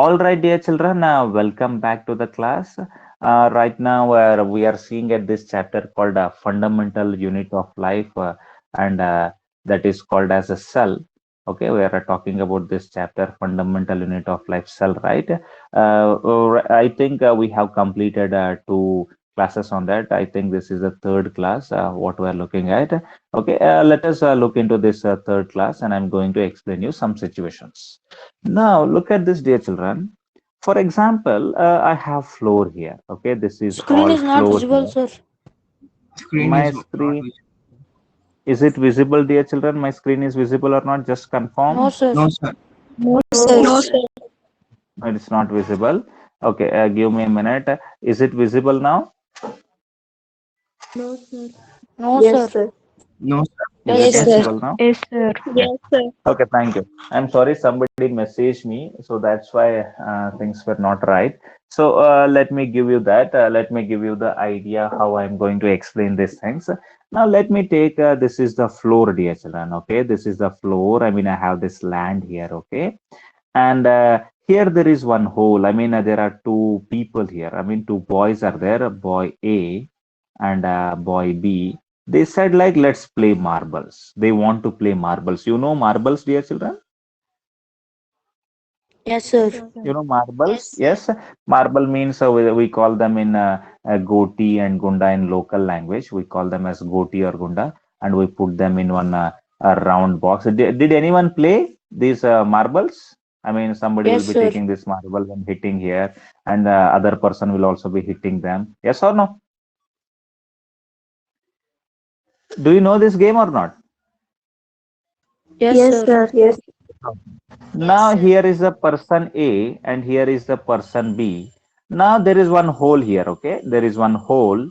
All right, dear children, welcome back to the class. Right now, we are seeing at this chapter called Fundamental Unit of Life, and that is called as a cell. Okay, we are talking about this chapter, Fundamental Unit of Life, cell, right? I think we have completed two classes on that. I think this is the third class, what we are looking at. Okay, let us look into this third class, and I'm going to explain you some situations. Now, look at this, dear children. For example, I have floor here. Okay, this is Screen all is not floor visible, here. sir. Screen My is not screen, visible. is it visible, dear children? My screen is visible or not? Just No, confirm. sir. No, sir. No, sir. No. It's not visible. Okay, give me a minute. Is it visible now? No, sir. No, Yes, sir. sir. No, sir. Is Yes, it Yes, sir. sir. visible now? Yes, sir. Yeah. Yes, sir. Okay, thank you. I'm sorry, somebody messaged me, so that's why things were not right. So let me give you that. Let me give you the idea how I'm going to explain these things. Now let me take this is the floor, dear children. Okay, this is the floor. I mean, I have this land here. Okay, and here there is one hole. I mean, there are two people here. I mean, two boys are there, boy A and boy B. They said like, let's play marbles. They want to play marbles. You know marbles, dear children? Yes, sir. You know marbles? Yes. Marble means we call them in goti and gunda in local language. We call them as goti or gunda, and we put them in one a round box. Did anyone play these marbles? I mean, somebody will Yes, be sir. taking this marble and hitting here, and the other person will also be hitting them. Yes or no? Do you know this game or not? Yes, Yes, sir. sir. Yes. Now here is the person A and here is the person B. Now there is one hole here, okay? There is one hole.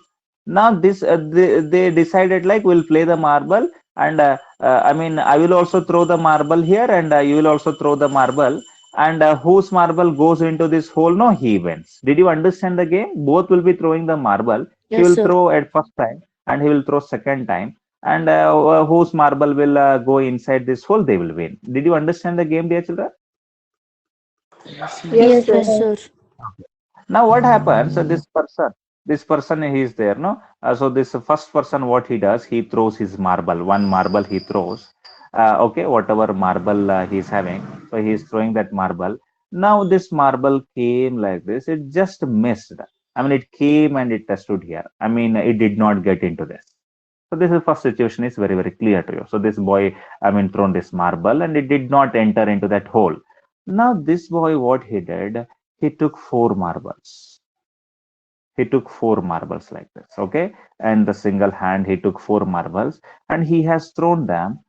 Now this they decided like we'll play the marble and I mean I will also throw the marble here and you will also throw the marble and whose marble goes into this hole, no, he wins. Did you understand the game? Both will be throwing the marble. He Yes, will sir. throw at first time and he will throw second time and whose marble will go inside this hole, they will win. Did you understand the game, dear children? Yes, Yes, yes. sir. Yes, sir. Now what happens? So this person he is there, no? So this first person, what he does, he throws his marble. One marble he throws. Okay, whatever marble he is having, so he is throwing that marble. Now this marble came like this. It just missed. I mean, it came and it stood here. I mean, it did not get into this. So this is first situation is very, very clear to you. So this boy, I mean, thrown this marble and it did not enter into that hole. Now this boy, what he did, he took four marbles. He took four marbles like this, okay? And the single hand, he took four marbles and he has thrown them.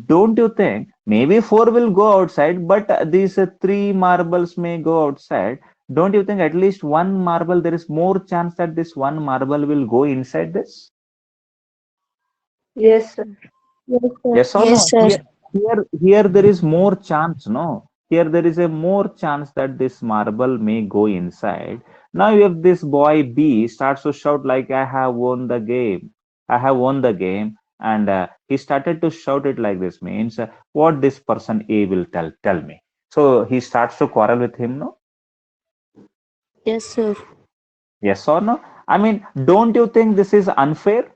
Don't you think maybe four will go outside, but these three marbles may go outside? Don't you think at least one marble, there is more chance that this one marble will go inside this? Yes, sir. Yes, sir. Yes or Yes, no? sir. Here there is more chance, no? Here there is a more chance that this marble may go inside. Now if this boy B starts to shout like I have won the game, I have won the game, and he started to shout it like this means what this person A will tell me. So he starts to quarrel with him, no? Yes, sir. Yes or no? I mean, don't you think this is unfair?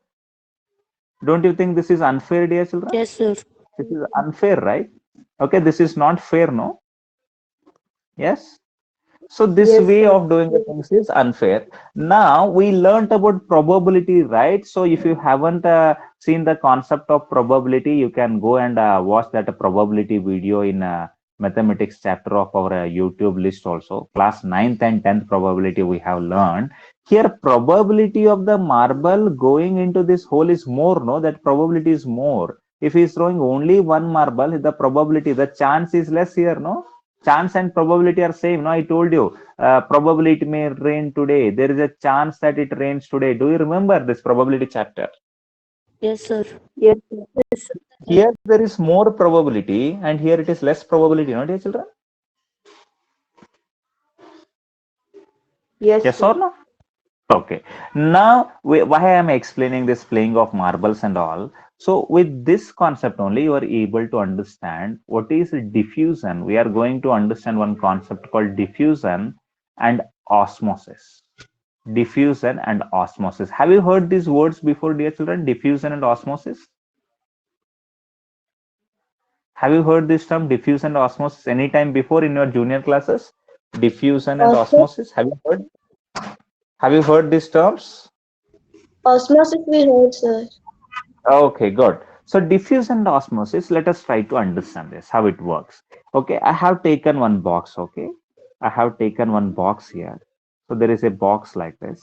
Don't you think this is unfair, dear children? Yes, sir. This is unfair, right? Okay, this is not fair, no? Yes. So this Yes, way sir. of doing the things is unfair. Now we learnt about probability, right? So if you haven't seen the concept of probability, you can go and watch that probability video in mathematics chapter of our YouTube list also. Class 9th and 10th probability we have learned. Here probability of the marble going into this hole is more, no? That probability is more. If he is throwing only one marble, the probability, the chance is less here, no? Chance and probability are same, no? I told you probably it may rain today. There is a chance that it rains today. Do you remember this probability chapter? Yes, sir. Yes, sir. Yes, sir. Here there is more probability and here it is less probability, no, dear children? Yes, Yes sir. or no? Okay. Now, why I am explaining this playing of marbles and all? So, with this concept only, you are able to understand what is diffusion. We are going to understand one concept called diffusion and osmosis. Diffusion and osmosis. Have you heard these words before, dear children? Diffusion and osmosis? Have you heard this term diffusion and osmosis anytime before in your junior classes? Diffusion and Osmosis, osmosis. Have you heard these terms? osmosis we heard, sir. Okay, good. So diffusion and osmosis, let us try to understand this, how it works. Okay, I have taken one box, okay? I have taken one box here. So there is a box like this,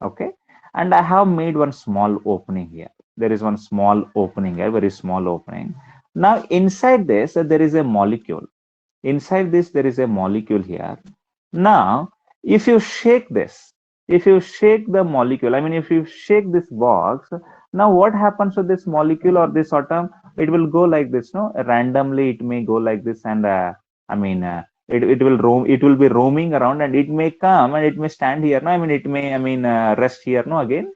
okay? And I have made one small opening here. There is one small opening here, very small opening. Now inside this, there is a molecule. Inside this, there is a molecule here. Now, if you shake this, if you shake the molecule, I mean, if you shake this box, now what happens to this molecule or this atom? It will go like this, no? Randomly, it may go like this, and I mean, it will roam. It will be roaming around, and it may come and it may stand here. No, I mean, it may, I mean, rest here. No, again,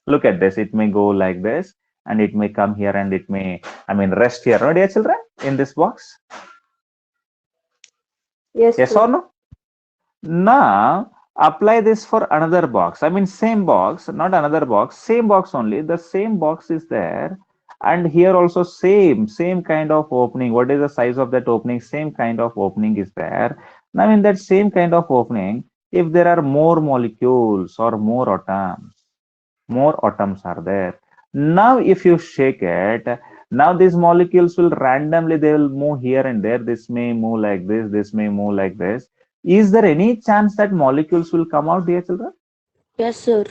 look at this. It may go like this, and it may come here, and it may, I mean, rest here. No, dear children, in this box. Yes, Yes sir. or no? Now apply this for another box. I mean, same box, not another box, same box only. The same box is there, and here also same kind of opening. What is the size of that opening? Same kind of opening is there. Now in that same kind of opening, if there are more molecules or more atoms are there. Now if you shake it, now these molecules will randomly, they will move here and there. This may move like this may move like this. Is there any chance that molecules will come out, dear children? Yes, sir.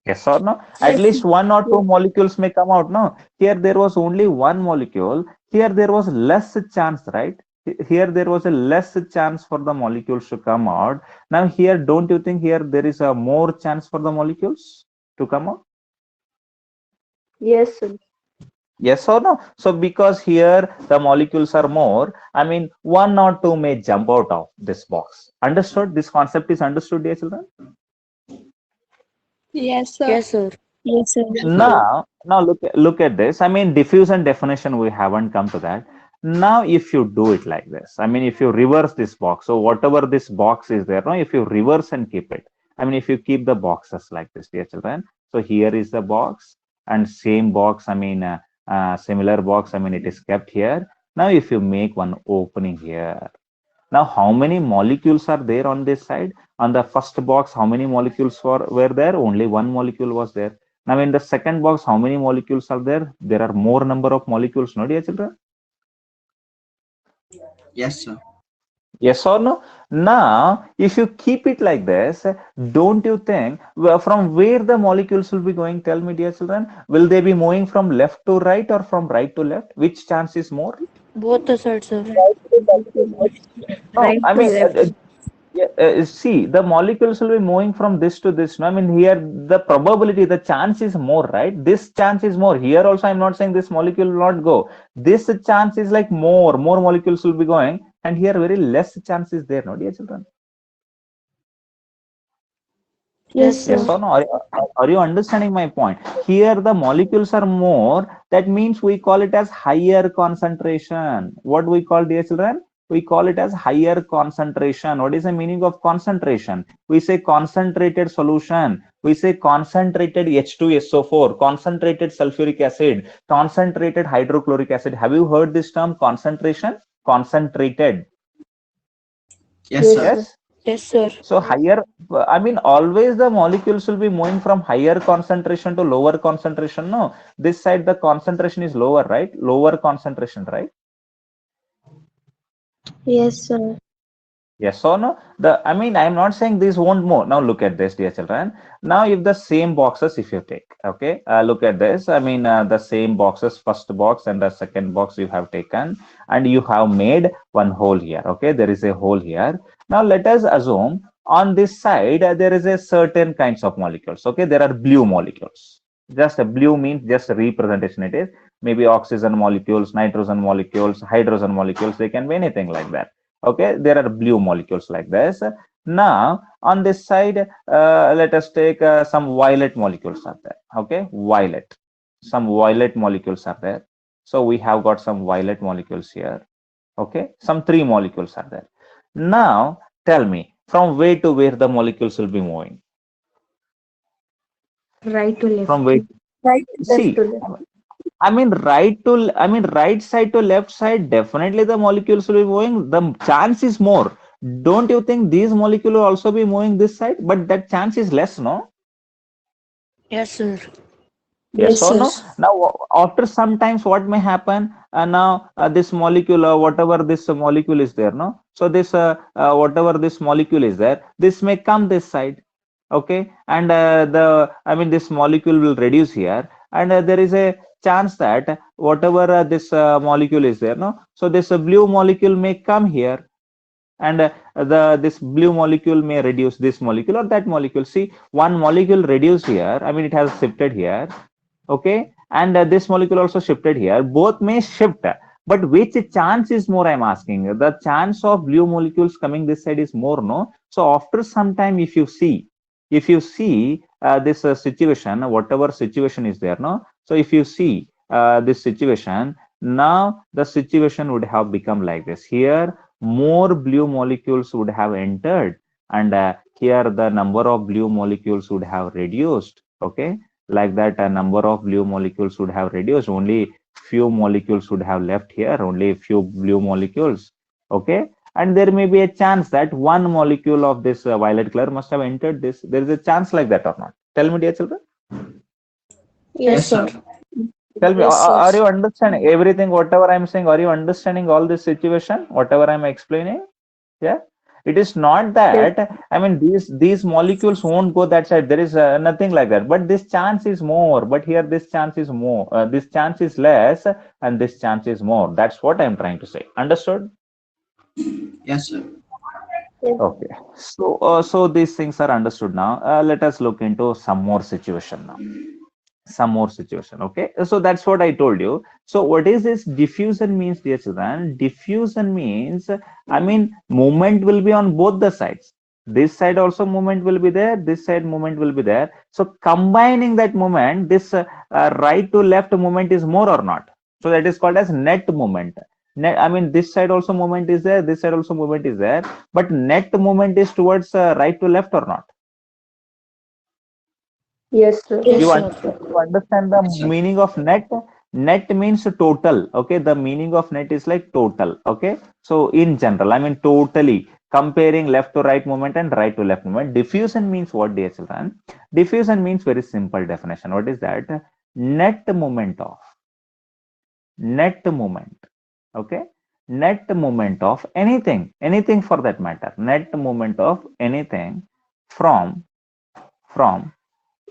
Yes or no? At Yes, least one or two molecules may come out. No, here there was only one molecule. Here there was less chance, right? Here there was a less chance for the molecules to come out. Now here, don't you think here there is a more chance for the molecules to come out? yes, sir. Yes or no? So because here the molecules are more, I mean, one or two may jump out of this box. Understood? This concept is understood, dear children? Yes, sir. Yes, sir. Yes, sir. Now look at this. I mean, diffusion definition, we haven't come to that. Now, if you do it like this, I mean, if you reverse this box, so whatever this box is there, no, if you reverse and keep it, I mean, if you keep the boxes like this, dear children, so here is the box and same box, I mean, similar box, I mean, it is kept here. Now, if you make one opening here, now how many molecules are there on this side? On the first box, how many molecules were there? Only one molecule was there. Now, in the second box, how many molecules are there? There are more number of molecules, no, dear children? Yes, sir. Yes or no? Now, if you keep it like this, don't you think from where the molecules will be going? Tell me, dear children, will they be moving from left to right or from right to left? Which chance is more? Both the sides, sir. No, Right I to mean, left. yeah, see, the molecules will be moving from this to this. No, I mean, here the probability, the chance is more, right? This chance is more. Here also, I'm not saying this molecule will not go. This chance is like more molecules will be going, and here very less chance is there, no, dear children? Yes, Yes, sir. Yes sir. or no? Are you understanding my point? Here the molecules are more. That means we call it as higher concentration. What we call, dear children? We call it as higher concentration. What is the meaning of concentration? We say concentrated solution. We say concentrated H2SO4, concentrated sulfuric acid, concentrated hydrochloric acid. Have you heard this term concentration? Concentrated. Yes, Yes, sir. sir. Yes. Yes, sir. So higher, I mean, always the molecules will be moving from higher concentration to lower concentration. No, this side the concentration is lower, right? Lower concentration, right? Yes, sir. Yes or no? I mean, I'm not saying this won't move. Now look at this, dear children. Now, if the same boxes, if you take, okay, look at this. I mean, the same boxes, first box and the second box you have taken, and you have made one hole here. Okay, there is a hole here. Now, let us assume on this side there is a certain kinds of molecules. Okay, there are blue molecules. Just a blue means just a representation. It is maybe oxygen molecules, nitrogen molecules, hydrogen molecules. They can be anything like that. Okay, there are blue molecules like this. Now on this side, let us take some violet molecules are there. Okay, violet. Some violet molecules are there. So we have got some violet molecules here. Okay, some three molecules are there. Now tell me, from where to where the molecules will be moving? Right to left. From where? Right, left See, to left. I mean right side to left side, definitely the molecules will be moving. The chance is more. Don't you think these molecules will also be moving this side? But that chance is less, no? Yes, sir. Yes or sir. no? Now, after sometimes what may happen? Now, this molecule, whatever this molecule is there, no? So this, whatever this molecule is there, this may come this side, okay? And I mean, this molecule will reduce here, and there is a chance that whatever this molecule is there, no? So this blue molecule may come here, and the this blue molecule may reduce this molecule or that molecule. See, one molecule reduced here. I mean, it has shifted here, okay, and this molecule also shifted here. Both may shift, but which chance is more? I'm asking. The chance of blue molecules coming this side is more, no? So after some time, if you see this situation, whatever situation is there, no? So if you see this situation, now the situation would have become like this. Here more blue molecules would have entered, and here the number of blue molecules would have reduced, okay, like that. A number of blue molecules would have reduced. Only few molecules would have left here, only few blue molecules, okay. And there may be a chance that one molecule of this violet color must have entered this. There is a chance like that or not? Tell me, dear children. Yes, Yes, sir. sir. Tell me, Yes, sir. are you understanding everything, whatever I'm saying? Are you understanding all this situation, whatever I'm explaining? Yeah. It is not that, I mean, these molecules won't go that side. There is nothing like that. But this chance is more. But here this chance is more. This chance is less, and this chance is more. That's what I'm trying to say. Understood? Yes, sir. Okay. So so these things are understood now. Let us look into some more situation now. Some more situation. Okay. So that's what I told you. So what is this diffusion means, dear children? Diffusion means, I mean, movement will be on both the sides. This side also movement will be there. This side movement will be there. So combining that movement, this right to left movement is more or not. So that is called as net movement. Net, I mean, this side also movement is there. This side also movement is there. But net movement is towards right to left or not? Yes, sir. Yes, You, sir. you understand the Yes, sir. meaning of net? Net means total. Okay, the meaning of net is like total. Okay, so in general, I mean totally comparing left to right movement and right to left movement. Diffusion means what, dear children? Diffusion means very simple definition. What is that? Net movement of, net movement, okay, net movement of anything, anything for that matter, net movement of anything from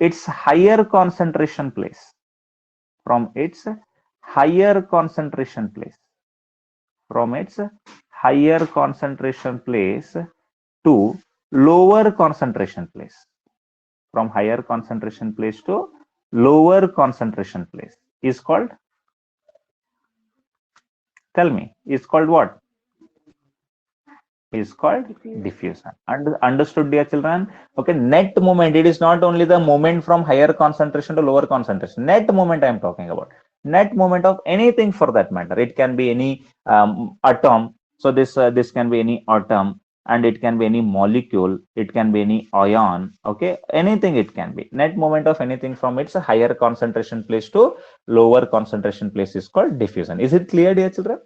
its higher concentration place, from its higher concentration place, from its higher concentration place to lower concentration place, from higher concentration place to lower concentration place is called, tell me, is called what? Is called diffusion. Understood, dear children? Okay, net movement, it is not only the movement from higher concentration to lower concentration. Net movement I am talking about. Net movement of anything for that matter. It can be any atom. So this can be any atom, and it can be any molecule. It can be any ion. Okay, anything it can be. Net movement of anything from its higher concentration place to lower concentration place is called diffusion. Is it clear, dear children?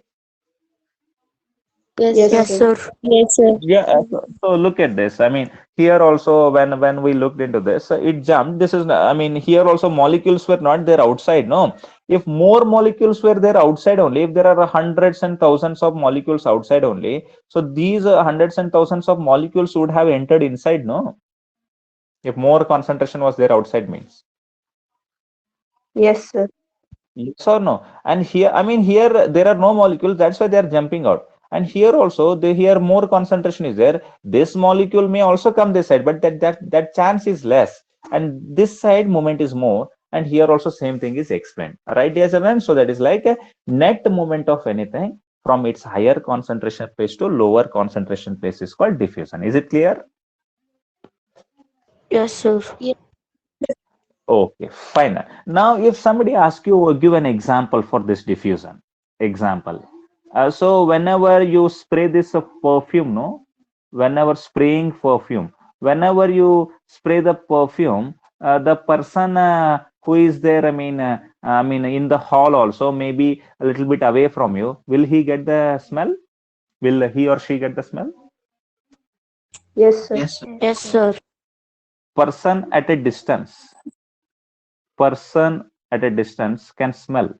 Yes, Yes, sir. sir. Yes, sir. Yeah, so look at this. I mean, here also when we looked into this, it jumped. This is, I mean, here also molecules were not there outside. No, if more molecules were there outside only, if there are hundreds and thousands of molecules outside only, so these hundreds and thousands of molecules would have entered inside. No, if more concentration was there outside means. Yes, sir. Yes or no? And here, I mean, here there are no molecules. That's why they are jumping out. And here also, here more concentration is there. This molecule may also come this side, but that chance is less. And this side moment is more. And here also same thing is explained. Right, dear children? So that is like a net moment of anything from its higher concentration place to lower concentration place is called diffusion. Is it clear? Yes, sir. Okay, fine. Now, if somebody asks you, give an example for this diffusion. Example. So, whenever you spray this perfume, no, whenever spraying perfume, whenever you spray the perfume, the person who is there, I mean, in the hall also, maybe a little bit away from you, will he get the smell? Will he or she get the smell? Yes, sir. Yes, sir. Yes, sir. Person at a distance, person at a distance can smell.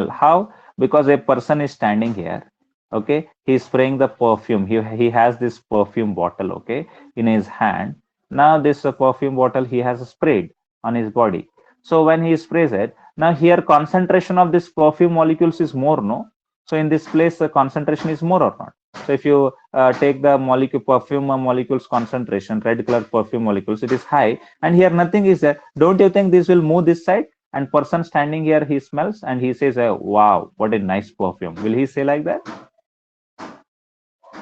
How? Because a person is standing here. Okay, he's spraying the perfume. He has this perfume bottle, okay, in his hand. Now this perfume bottle he has sprayed on his body. So when he sprays it, now here concentration of this perfume molecules is more, no? So in this place the concentration is more or not? So if you take the molecule perfume molecules concentration, red color perfume molecules, it is high, and here nothing is there. Don't you think this will move this side? And person standing here, he smells and he says, wow, what a nice perfume. Will he say like that?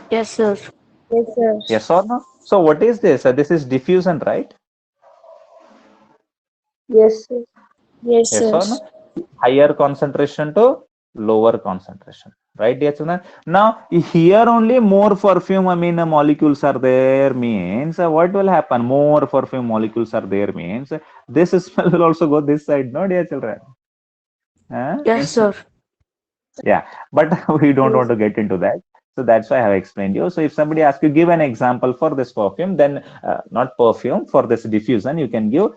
Yes, sir. Yes, sir. Yes or no? So what is this? This is diffusion, right? Yes, sir. Yes, Yes sir. or no? Higher concentration to lower concentration, right, dear children? Now here only more perfume, molecules are there means what will happen? More perfume molecules are there means this smell will also go this side, no, dear children? Huh? Yes, Yes, sir. sir. Yeah, but we don't want to get into that. So that's why I have explained you. So if somebody asks you, give an example for this perfume, then not perfume, for this diffusion, you can give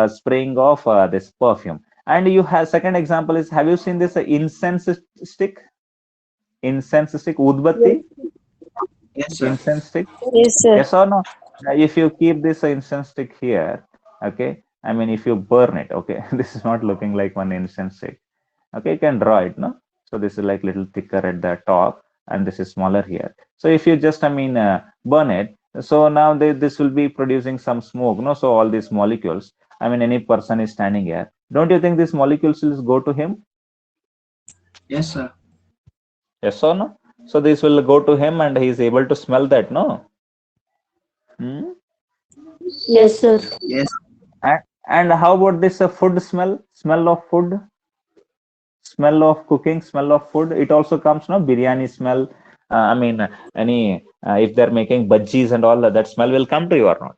spraying of this perfume. And you have second example is, have you seen this incense stick? Incense stick, udbatti, Yes, sir. incense stick. Yes, sir. Yes or no? If you keep this incense stick here, okay, if you burn it, okay, this is not looking like one incense stick. Okay, you can draw it, no? So this is like little thicker at the top and this is smaller here. So if you just burn it, so now this will be producing some smoke, no? So all these molecules, any person is standing here, don't you think these molecules will go to him? Yes, sir. Yes or no? So this will go to him and he is able to smell that, no? Hmm? Yes, sir. Yes. And how about this food smell of food, smell of cooking, smell of food? It also comes, no? Biryani smell. Any if they're making bhajis and all that smell will come to you or not?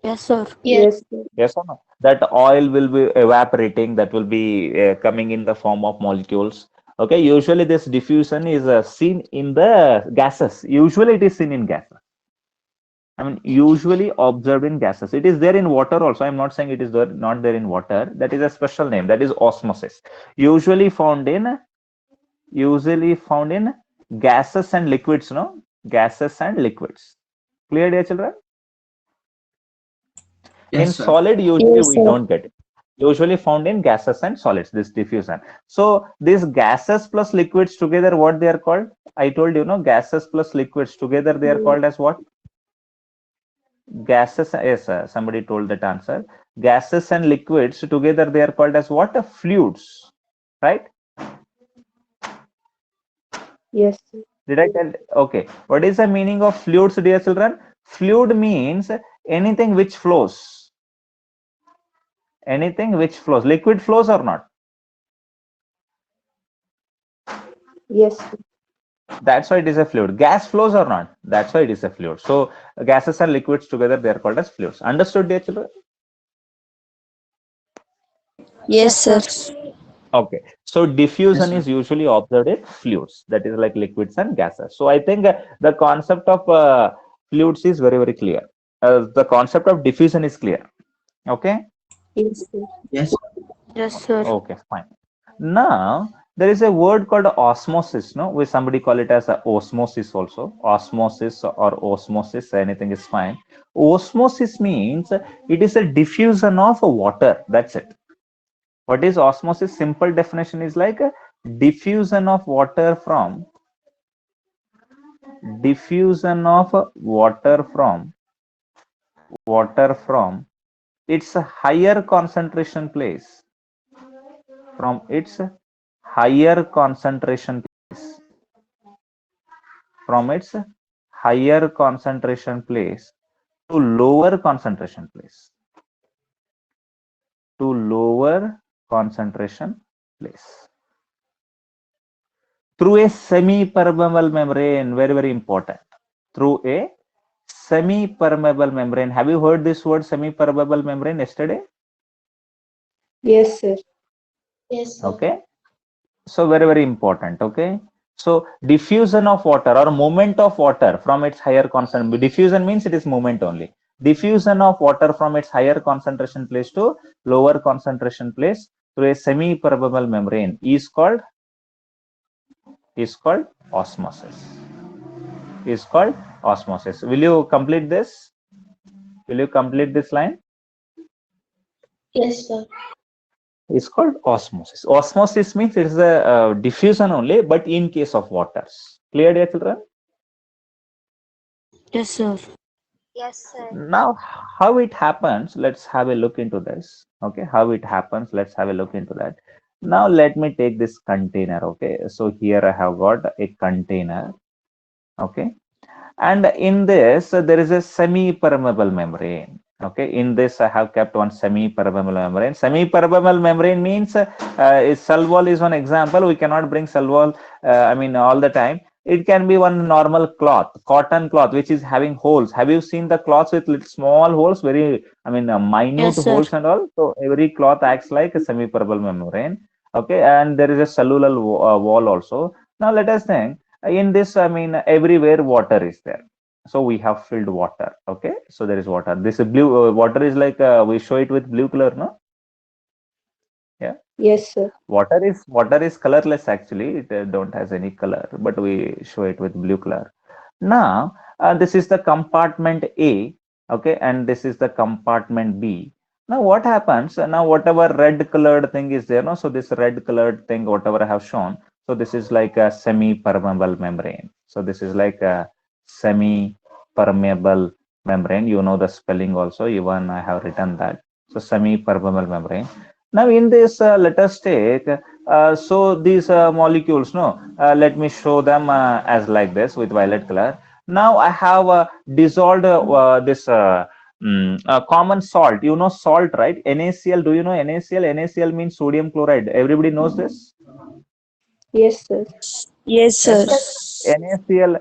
Yes, sir. Yes, sir. Yes or no? That oil will be evaporating. That will be coming in the form of molecules. Okay. Usually, this diffusion is seen in the gases. Usually, it is seen in gases. Usually observed in gases. It is there in water also. I'm not saying it is there, not there in water. That is a special name. That is osmosis. Usually found in gases and liquids, no? Gases and liquids. Clear, dear children? In Yes, sir. solid, usually Yes, we sir. don't get it. Usually found in gases and solids, this diffusion. So these gases plus liquids together, what they are called? I told you, no, gases plus liquids together, they are called as what? Gases. Yes, somebody told that answer. Gases and liquids together, they are called as what? Fluids, right? Yes, sir. Did I tell? Okay. What is the meaning of fluids, dear children? Fluid means anything which flows. Anything which flows. Liquid flows or not? Yes, sir. That's why it is a fluid. Gas flows or not? That's why it is a fluid. So gases and liquids together, they are called as fluids. Understood, dear children? Yes, sir. Okay. So Yes, diffusion sir. is usually observed in fluids. That is like liquids and gases. So I think the concept of fluids is very, very clear. The concept of diffusion is clear. Okay. Yes, sir. Yes, sir. Yes, sir. Okay, fine. Now there is a word called osmosis, no? We somebody call it as a osmosis also. Osmosis or osmosis, anything is fine. Osmosis means it is a diffusion of water. That's it. What is osmosis? Simple definition is like a diffusion of water from its higher concentration place, from its higher concentration place, from its higher concentration place to lower concentration place, to lower concentration place through a semi-permeable membrane. Very, very important. Through a semi-permeable membrane. Have you heard this word semi-permeable membrane yesterday? Yes, sir. Yes, sir. Okay. So very, very important. Okay. So diffusion of water or movement of water from its higher concentration. Diffusion means it is movement only. Diffusion of water from its higher concentration place to lower concentration place through a semi-permeable membrane is called osmosis. Is called osmosis. Will you complete this? Will you complete this line? Yes, sir. Is called osmosis. Osmosis means it is a diffusion only, but in case of waters. Clear, dear children? Yes, sir. Yes, sir. Now, how it happens, let's have a look into this. Okay, how it happens, let's have a look into that. Now, let me take this container. Okay, so here I have got a container. Okay, and in this there is a semi-permeable membrane. Okay, in this I have kept one semi-permeable membrane. Semi-permeable membrane means cell wall is one example. We cannot bring cell wall all the time. It can be one normal cloth, cotton cloth, which is having holes. Have you seen the cloths with little small holes, very minute Yes, sir. holes and all? So every cloth acts like a semi-permeable membrane. Okay, and there is a cellular wall also. Now let us think, in this everywhere water is there, so we have filled water. Okay, so there is water. This blue water is like we show it with blue color, no? Yeah, Yes, sir. water is colorless actually. It don't has any color, but we show it with blue color. Now this is the compartment A. Okay, and this is the compartment B. Now what happens, now whatever red colored thing is there, no? So this red colored thing, whatever I have shown, so this is like a semi-permeable membrane. So this is like a semi-permeable membrane. You know the spelling also, even I have written that. So semi-permeable membrane. Now in this, let us take, so these molecules, no, let me show them as like this with violet color. Now I have dissolved this common salt. You know salt, right? NaCl. Do you know NaCl? NaCl means sodium chloride. Everybody knows this? Yes, sir. Yes, sir. NaCl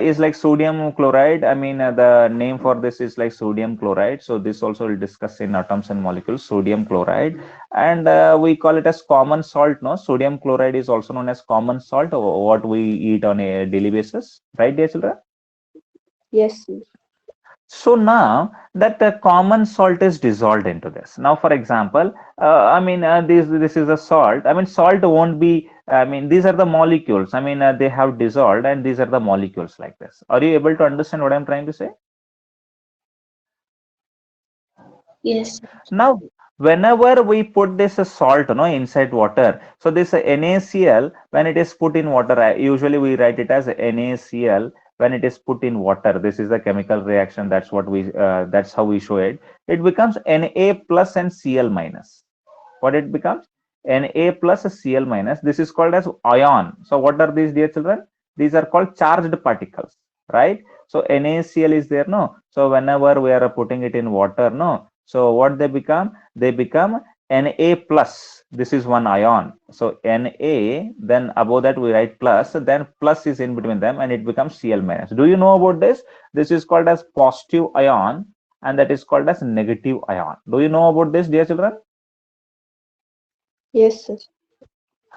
is like sodium chloride. The name for this is like sodium chloride. So this also we'll discuss in atoms and molecules, sodium chloride. And we call it as common salt, no? Sodium chloride is also known as common salt, or what we eat on a daily basis. Right, dear children? Yes, sir. So now that the common salt is dissolved into this. Now, for example, this is a salt. Salt won't be. These are the molecules. They have dissolved, and these are the molecules like this. Are you able to understand what I'm trying to say? Yes. Now, whenever we put this salt, inside water, so this NaCl, when it is put in water, usually we write it as NaCl when it is put in water. This is the chemical reaction. That's what we. That's how we show it. It becomes Na plus and Cl minus. What it becomes? Na plus Cl minus. This is called as ion. So what are these, dear children? These are called charged particles, right? So NaCl is there, no? So whenever we are putting it in water, no? So what they become? They become Na plus. This is one ion. So Na, then above that we write plus, then plus is in between them, and it becomes Cl minus. Do you know about this? This is called as positive ion, and that is called as negative ion. Do you know about this, dear children? Yes, sir.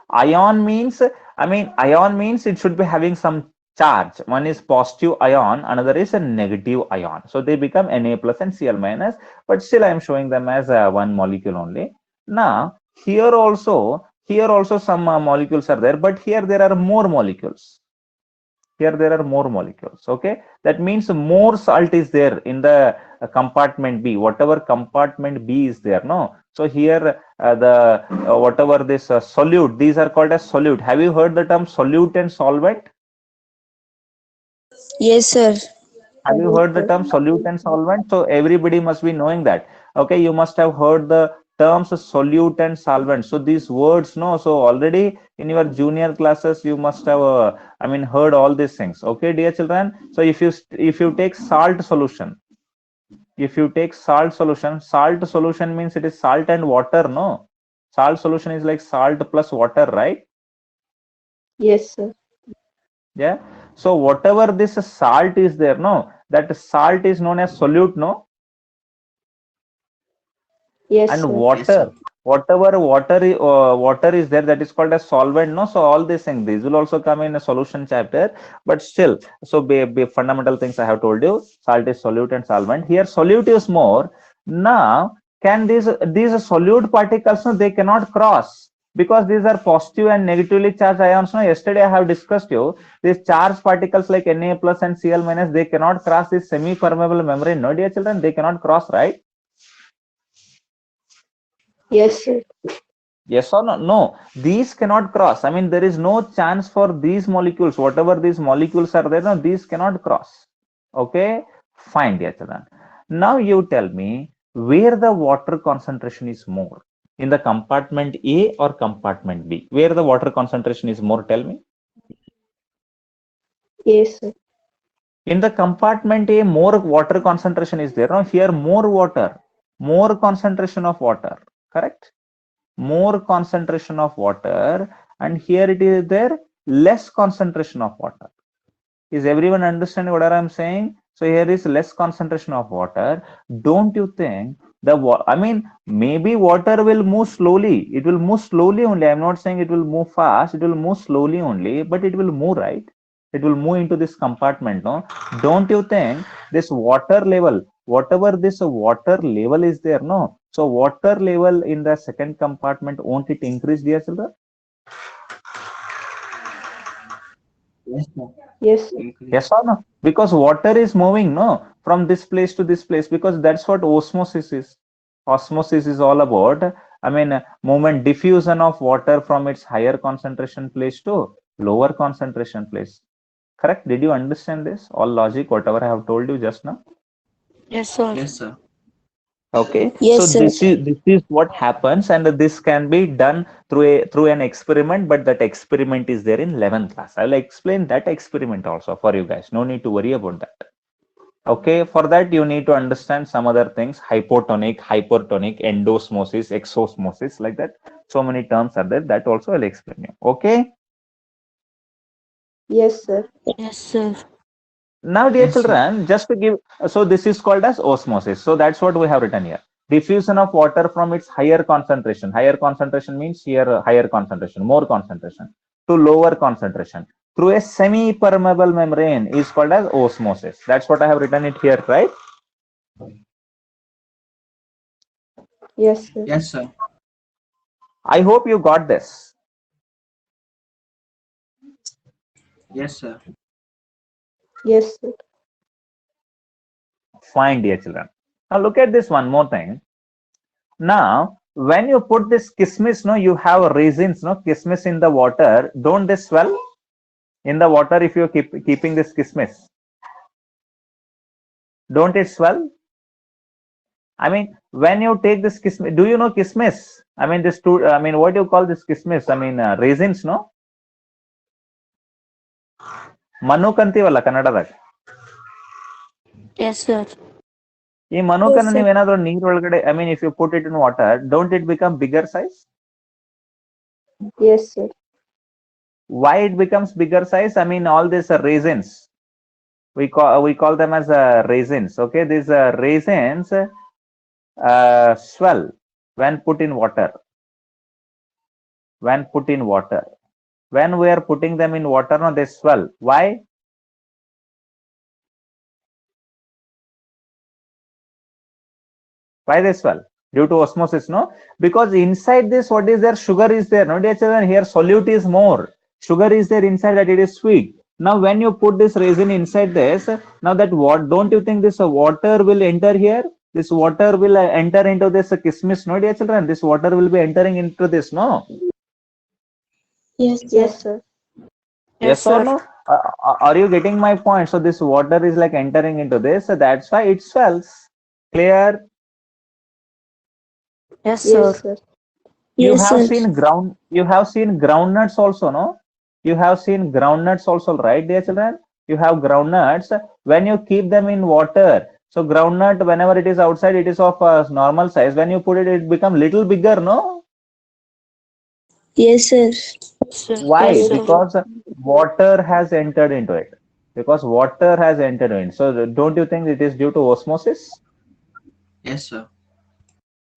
Ion means, ion means it should be having some charge. One is positive ion, another is a negative ion. So they become Na plus and Cl minus, but still I am showing them as one molecule only. Now, here also some molecules are there, but here there are more molecules. Here there are more molecules. Okay, that means more salt is there in the compartment B. Whatever compartment B is there, no? So here whatever this solute, these are called as solute. Have you heard the term solute and solvent? Yes, sir. Have you heard the term solute and solvent? So everybody must be knowing that. Okay, you must have heard the terms solute and solvent. So these words, no, so already in your junior classes you must have heard all these things. Okay, dear children. So if you take salt solution, salt solution means it is salt and water, no? Salt solution is like salt plus water, right? Yes, sir. Yeah. So whatever this salt is there, no, that salt is known as solute, no? Yes, And sir. water, whatever water is there, that is called as solvent, no? So all these things, these will also come in a solution chapter, but still, so be fundamental things I have told you. Salt is solute and solvent. Here solute is more. Now can these solute particles, no, they cannot cross, because these are positive and negatively charged ions, no? Yesterday I have discussed you, these charged particles like Na plus and Cl minus, they cannot cross this semi permeable membrane, no, dear children? They cannot cross, right? Yes, sir. Yes or no? No, these cannot cross. I mean, there is no chance for these molecules, whatever these molecules are there, no, these cannot cross. Okay, fine, dear children. Now you tell me where the water concentration is more, in the compartment A or compartment B? Where the water concentration is more, tell me. Yes, sir. In the compartment A, more water concentration is there. No, here more water, more concentration of water, correct? More concentration of water, and here it is there less concentration of water. Is everyone understanding what I'm saying? So here is less concentration of water. Don't you think maybe water will move slowly? It will move slowly only. I'm not saying it will move fast. It will move slowly only, but it will move, right? It will move into this compartment, no? Don't you think this water level, whatever this water level is there, no? So water level in the second compartment, won't it increase, dear children? Yes, sir. Yes, sir. Yes or no? Because water is moving, no, from this place to this place, because that's what osmosis is. Osmosis is all about, movement, diffusion of water from its higher concentration place to lower concentration place. Correct? Did you understand this? All logic, whatever I have told you just now? Yes, sir. Yes, sir. Okay. Yes, So sir. this is what happens, and this can be done through an experiment, but that experiment is there in 11th class. I'll explain that experiment also for you guys. No need to worry about that. Okay, for that you need to understand some other things: hypotonic, hypertonic, endosmosis, exosmosis, like that. So many terms are there, that also I'll explain you. Okay. Yes, sir. Yes, sir. Now, dear Yes, sir. children, just to give, so this is called as osmosis. So that's what we have written here. Diffusion of water from its higher concentration. Higher concentration means here higher concentration, more concentration, to lower concentration through a semi-permeable membrane is called as osmosis. That's what I have written it here, right? Yes, sir. Yes, sir. I hope you got this. Yes, sir. Yes, sir. Fine, dear children. Now look at this one more thing. Now, when you put this kismis, no, you have raisins, no, kismis in the water. Don't they swell in the water if you're keeping this kismis? Don't it swell? I mean, when you take this kismis, do you know kismis? I mean, what do you call this kismis? Raisins, no? ಮನುಕ್ ಅಂತೀವಲ್ಲ ಕನ್ನಡದಾಗ. Yes, sir. ಈ ಮನುಕನ್ನ Yes, sir. ನೀವೇನಾದ್ರೂ ನೀರೊಳಗಡೆ, if you put it in water, don't it become bigger size? Yes, sir. Why it becomes bigger size? All these raisins, we call them as raisins. Okay, these raisins swell when put in water. When put in water, when we are putting them in water, no, they swell. Why? Why they swell? Due to osmosis, no? Because inside this, what is there? Sugar is there, no, dear children? Here solute is more. Sugar is there inside, that it is sweet. Now when you put this raisin inside this, now that what, don't you think this water will enter here? This water will enter into this kismis, no, dear children? This water will be entering into this, no? Yes, Yes, sir. Yes or no? Are you getting my point? So this water is like entering into this, so that's why it swells. Clear? Yes, sir. Yes, sir. You Yes, have sir. seen groundnuts also, no? You have seen groundnuts also, right, dear children? You have groundnuts when you keep them in water. So groundnut, whenever it is outside, it is of normal size. When you put it, it become little bigger, no? Yes, sir. Yes, Why? sir. Because water has entered into it. Because water has entered in. So don't you think it is due to osmosis? Yes, sir.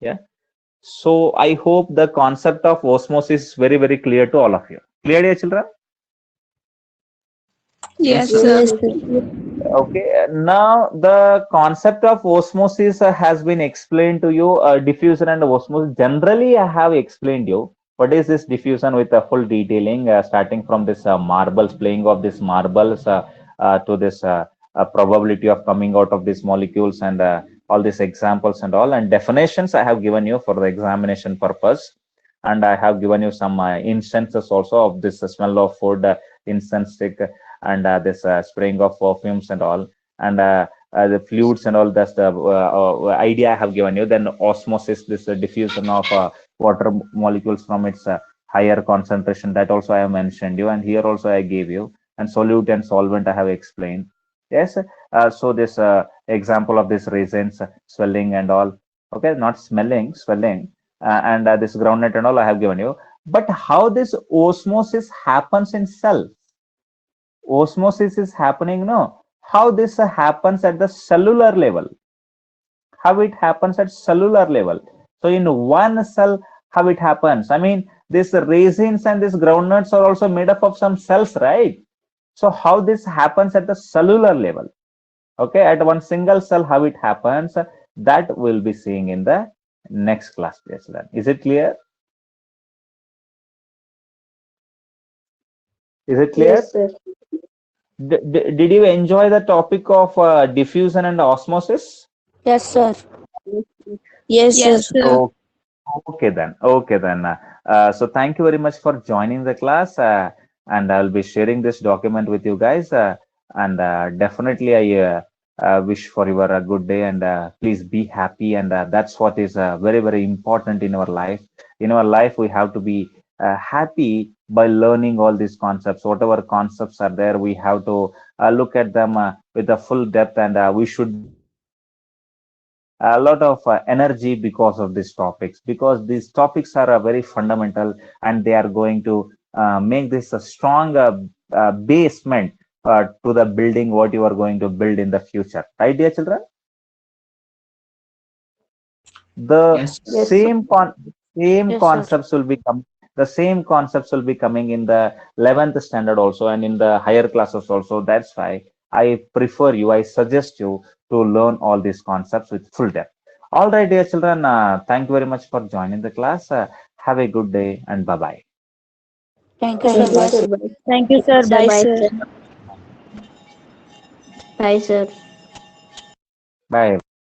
Yeah. So I hope the concept of osmosis is very, very clear to all of you. Clear, dear children? Yes, Yes, sir. sir. Yes, sir. Okay, now the concept of osmosis has been explained to you. Diffusion and osmosis. Generally, I have explained you what is this diffusion with a full detailing, starting from this marbles, playing of these marbles to this probability of coming out of these molecules and all these examples and all and definitions I have given you for the examination purpose. And I have given you some instances also of this smell of food, incense stick, and this spraying of perfumes and all, and the fluids and all. That's the idea I have given you. Then osmosis, this diffusion of water molecules from its higher concentration, that also I have mentioned you, and here also I gave you. And solute and solvent I have explained. Yes, so this example of this resins, swelling and all. Okay, not smelling, swelling, and this groundnut and all I have given you. But how this osmosis happens in cell? Osmosis is happening, no? How this happens at the cellular level? How it happens at cellular level? So in one cell, how it happens? I mean, these raisins and these groundnuts are also made up of some cells, right? So how this happens at the cellular level? Okay, at one single cell, how it happens? That we'll be seeing in the next class. Is it clear? Is it clear? Yes, sir. Did you enjoy the topic of diffusion and osmosis? Yes, sir. Yes, sir. Yes, sir. Oh, okay then. Okay then. So thank you very much for joining the class, and I'll be sharing this document with you guys. And definitely, I wish for your a good day, and please be happy. And that's what is very, very important in our life. In our life, we have to be happy by learning all these concepts. Whatever concepts are there, we have to look at them with a full depth, and we should a lot of energy because of these topics, because these topics are very fundamental, and they are going to make this a strong basement to the building what you are going to build in the future, right, dear children? The Yes, sir. Yes, sir. same Yes, sir. concepts will be the same concepts will be coming in the 11th standard also, and in the higher classes also. That's why I suggest you to learn all these concepts with full depth. All right, dear children, thank you very much for joining the class. Have a good day, and bye bye. Thank you, Thank sir. you, Bye, sir. sir. Bye. Thank you, sir. Sir, Bye, bye, sir. sir. Bye, sir. Bye.